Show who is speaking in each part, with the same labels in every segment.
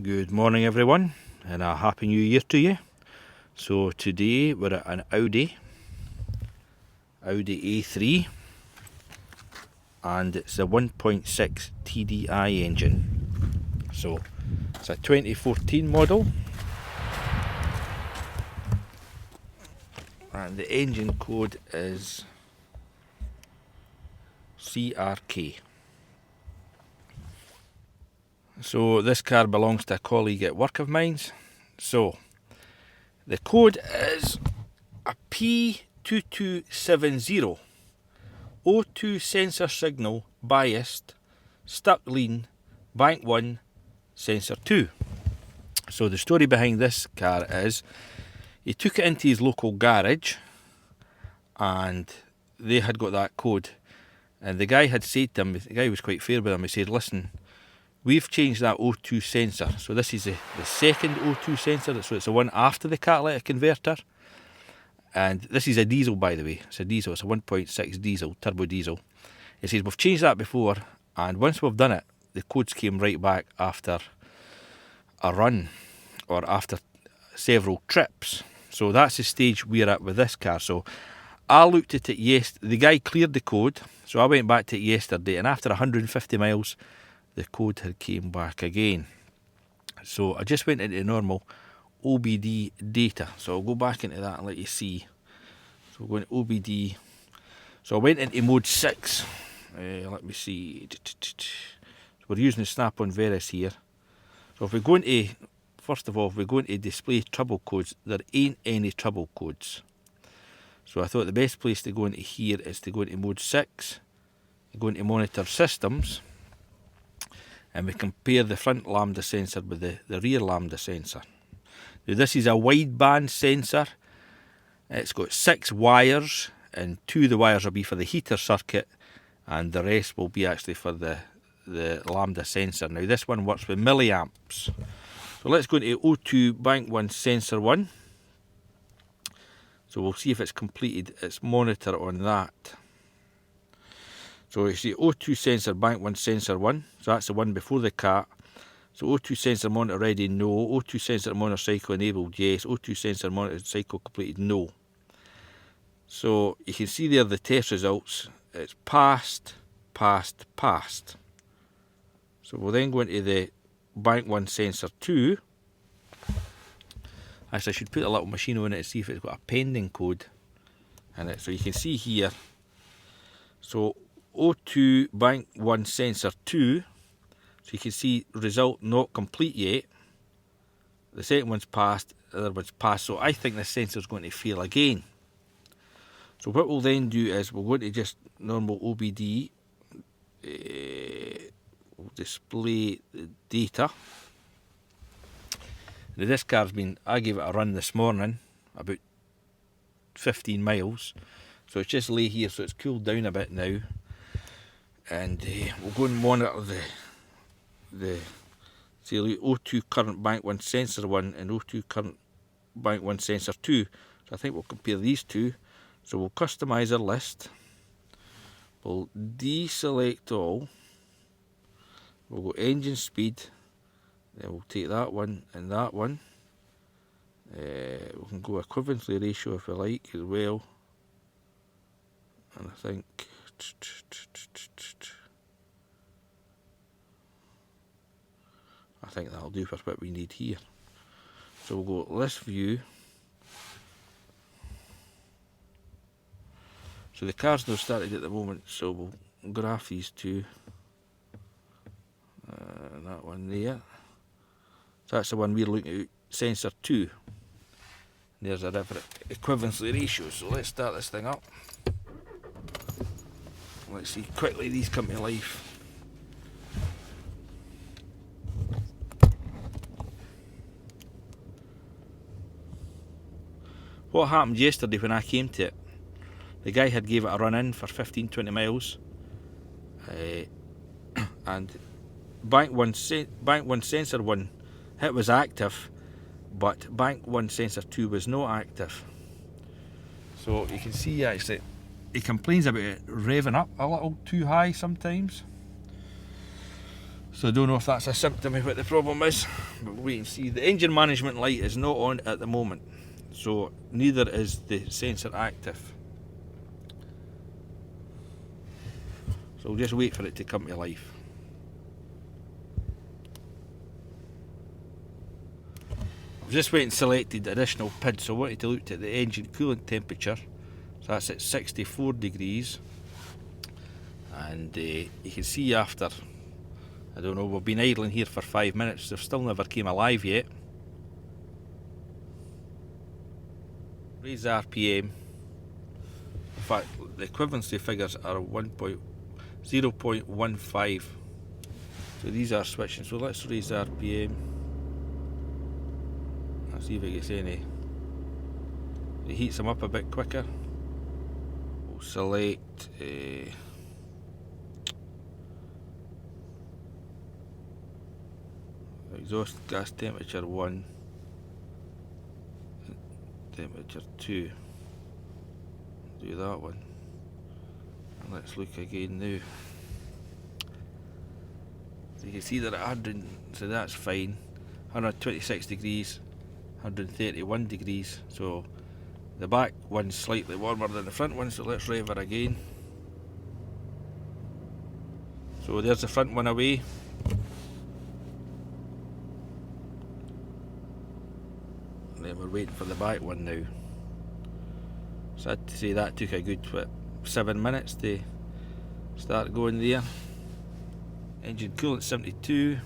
Speaker 1: Good morning everyone, and a happy new year to you. So today we're at an Audi A3, and it's a 1.6 TDi engine. So it's a 2014 model, and the engine code is CRK. So this car belongs to a colleague at work of mine. So the code is a P2270 O2 sensor signal biased, stuck lean, bank 1, sensor 2. So the story behind this car is he took it into his local garage and they had got that code, and the guy had said to him, the guy was quite fair with him, he said, listen, we've changed that O2 sensor. So this is the second O2 sensor, so it's the one after the catalytic converter. And this is a diesel, by the way. It's a diesel, it's a 1.6 diesel, turbo diesel. He says, we've changed that before, and once we've done it, the codes came right back after a run, or after several trips. So that's the stage we're at with this car. So I looked at it yesterday, the guy cleared the code, so I went back to it yesterday, and after 150 miles, the code had came back again. So I just went into normal OBD data. So I'll go back into that and let you see. So we're going to OBD. So I went into mode 6. Let me see. So we're using the Snap-on Veris here. So if we go into, first of all, if we go into display trouble codes, there ain't any trouble codes. So I thought the best place to go into here is to go into mode 6, go into monitor systems, and we compare the front lambda sensor with the rear lambda sensor. Now this is a wideband sensor. It's got 6 wires, and 2 of the wires will be for the heater circuit, and the rest will be actually for the lambda sensor. Now this one works with milliamps. So let's go into O2 bank 1 sensor 1. So we'll see if it's completed its monitor on that. So you see O2 sensor bank 1 sensor 1, so that's the one before the cat. So O2 sensor monitor ready, no. O2 sensor monitor cycle enabled, yes. O2 sensor monitor cycle completed, no. So you can see there the test results. It's passed, passed, passed. So we'll then go into the bank 1 sensor 2. Actually, I should put a little machine on it to see if it's got a pending code in it. So you can see here. So O2 bank 1 sensor 2, so you can see result not complete yet. The second one's passed, the other one's passed, so I think this sensor's going to fail again. So what we'll then do is we'll go into just normal OBD, we'll display the data. Now this car's been, I gave it a run this morning, about 15 miles, so it's just lay here, so it's cooled down a bit now. And we'll go and monitor the O2 current bank 1 sensor 1 and O2 current bank 1 sensor 2. So I think we'll compare these two. So we'll customize our list. We'll deselect all. We'll go engine speed. Then we'll take that one and that one. We can go equivalency ratio if we like as well. And I think that'll do for what we need here. So we'll go list view. So the car's not started at the moment, so we'll graph these two. That one there. So that's the one we're looking at, sensor 2. There's a different equivalency ratio. So let's start this thing up. Let's see quickly these come to life. What happened yesterday when I came to it, the guy had gave it a run in for 15-20 miles, and bank 1 sensor 1 it was active, but bank 1 sensor 2 was not active. So you can see actually he complains about it revving up a little too high sometimes. So I don't know if that's a symptom of what the problem is, but we'll wait and see. The engine management light is not on at the moment, so neither is the sensor active. So we'll just wait for it to come to life. I've just went and selected additional PID, so I wanted to look at the engine coolant temperature. So that's at 64 degrees. And you can see after, I don't know, we've been idling here for 5 minutes, they've still never came alive yet. Raise the RPM. In fact, the equivalency figures are 0.15. So these are switching, so let's raise the RPM. Let's see if it gets any. It heats them up a bit quicker. We'll select exhaust gas temperature 1, temperature 2. Do that one. And let's look again now. So you can see that at 100, so that's fine. 126 degrees, 131 degrees. So the back one's slightly warmer than the front one, so let's rev her again. So there's the front one away. And then we're waiting for the back one now. So I'd say that took a good 7 minutes to start going there. Engine coolant 72.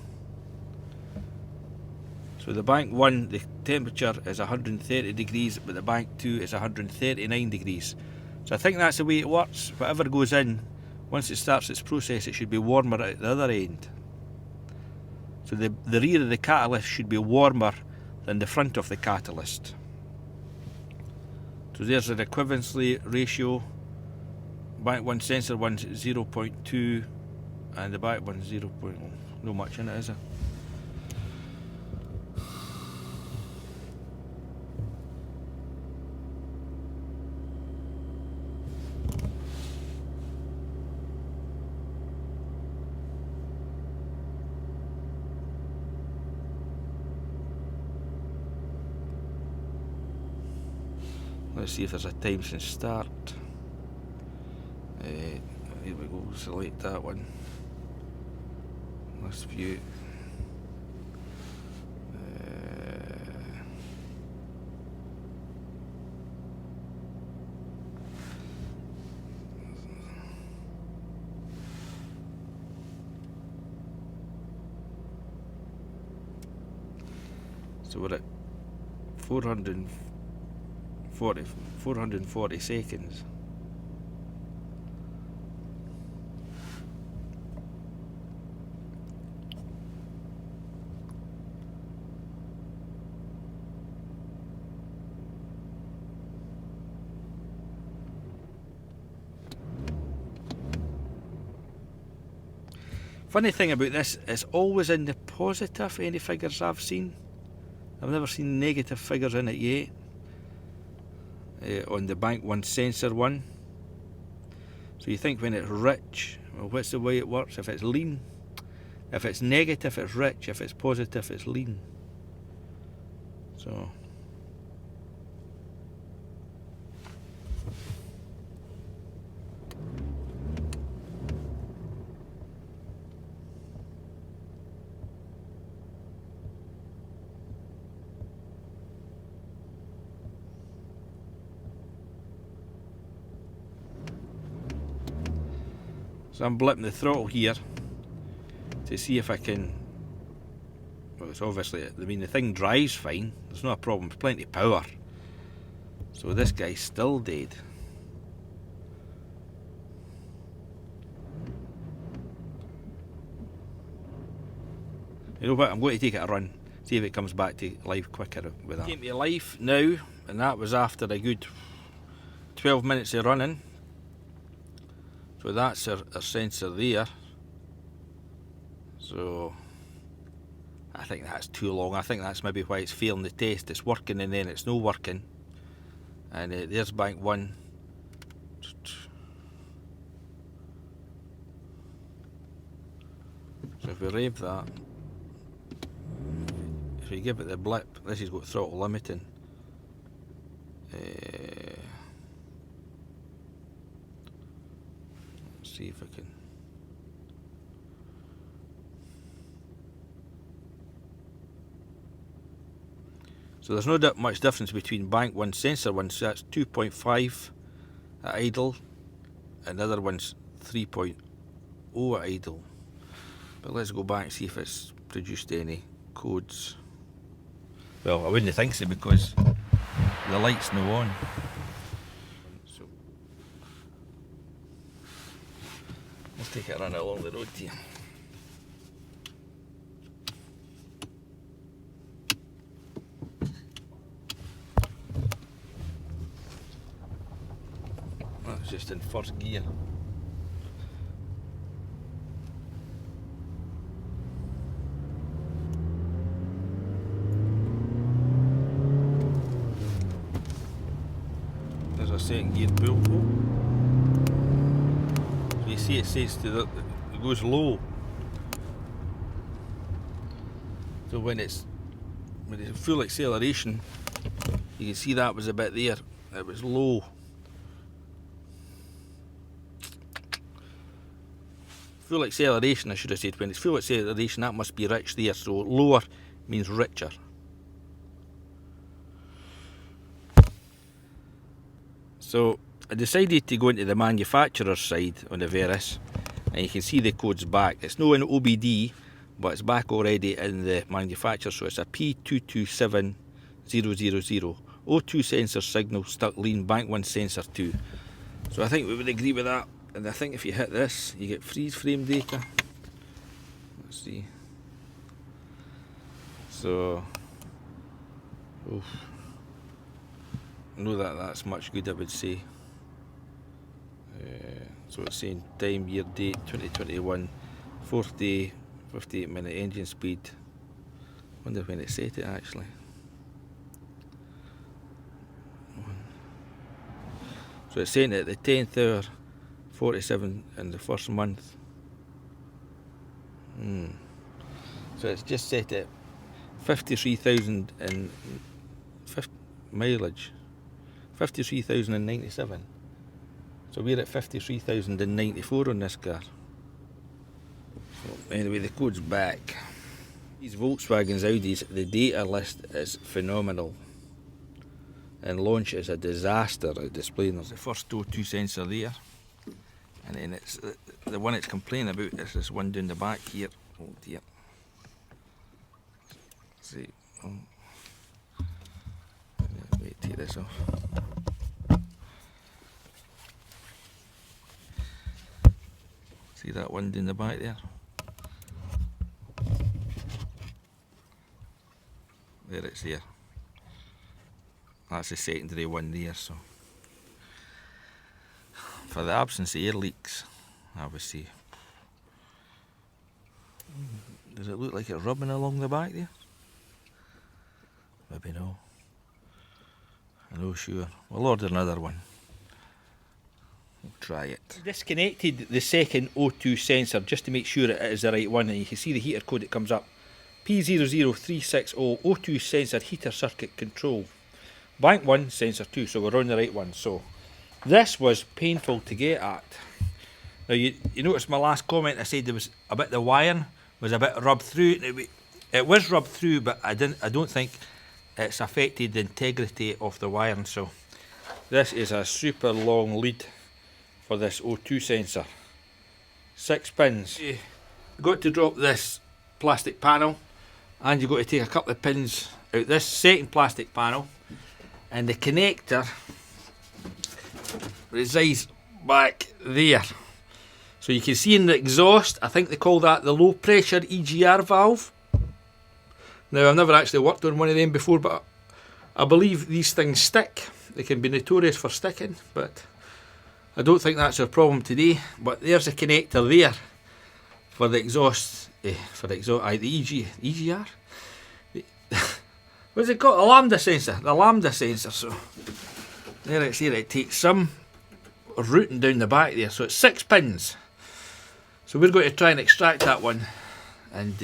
Speaker 1: So the bank 1, the temperature is 130 degrees, but the bank 2 is 139 degrees. So I think that's the way it works. Whatever goes in, once it starts its process, it should be warmer at the other end. So the rear of the catalyst should be warmer than the front of the catalyst. So there's an equivalency ratio. Bank 1 sensor 1 0.2 and the back 1 0. No much in it, is it? Let's see if there's a time since start. Here we go, select that one. Let's view. So we're at 440 seconds. Funny thing about this, it's always in the positive, any figures I've seen. I've never seen negative figures in it yet. On the bank 1 sensor 1. So you think when it's rich, well, what's the way it works? If it's lean, if it's negative it's rich, if it's positive it's lean. So I'm blipping the throttle here to see if I can. Well, it's obviously, I mean, the thing drives fine, there's no a problem, there's plenty of power. So this guy's still dead. You know what, I'm going to take it a run, see if it comes back to life quicker with that. Came to life now, and that was after a good 12 minutes of running. So that's our sensor there. So I think that's too long. I think that's maybe why it's failing the test. It's working and then it's not working. And there's bank 1. So if we rev that, if we give it the blip, this has got throttle limiting. Let's see if I can. So there's no much difference between bank 1, sensor 1, so that's 2.5 at idle, and the other one's 3.0 at idle. But let's go back and see if it's produced any codes. Well, I wouldn't think so because the light's no on. So let's take it run along the road here. That's just in first gear. There's a second gear pull. So you see it says it goes low. So when it's full acceleration, you can see that was a bit there. It was low. Full acceleration, I should have said. When it's full acceleration, that must be rich there. So lower means richer. So I decided to go into the manufacturer's side on the Verus, and you can see the codes back. It's no in OBD, but it's back already in the manufacturer. So it's a P227000. O2 sensor signal, stuck lean, bank 1 sensor 2. So I think we would agree with that. And I think if you hit this, you get freeze frame data. Let's see. So, oof. I know that's much good, I would say. So it's saying time, year, date, 2021, 4th 58-minute engine speed. Wonder when it set it actually. So it's saying at the 10th hour, 47 in the first month. So it's just set at 53,000 in mileage. 53,097. So we're at 53,094 on this car. So anyway, the code's back. These Volkswagens, Audis, the data list is phenomenal. And launch is a disaster at displaying. There's the first O2 sensor there. And then it's the one it's complaining about is this one down the back here. Oh dear. Let's see. Oh. Wait, take this off. See that one down the back there? There it's there. That's the secondary one there, so. For the absence of air leaks, I would say. Does it look like it's rubbing along the back there? Maybe no. I'm not sure. We'll order another one. We'll try it. Disconnected the second O2 sensor just to make sure it is the right one, and you can see the heater code that comes up. P00360 O2 sensor heater circuit control. Bank 1, sensor 2, so we're on the right one. So this was painful to get at. Now you notice my last comment, I said there was a bit, the wiring was a bit rubbed through. It was rubbed through, but I don't think it's affected the integrity of the wiring. So this is a super long lead for this O2 sensor. 6 pins. You've got to drop this plastic panel, and you've got to take a couple of pins out this second plastic panel, and the connector resides back there. So you can see in the exhaust, I think they call that the low pressure EGR valve. Now I've never actually worked on one of them before, but I believe these things stick. They can be notorious for sticking, but I don't think that's our problem today. But there's a connector there for the exhaust, the EGR. What's it called? A lambda sensor. The lambda sensor. So there it's here. It takes some routing down the back there. So it's 6 pins. So we're going to try and extract that one and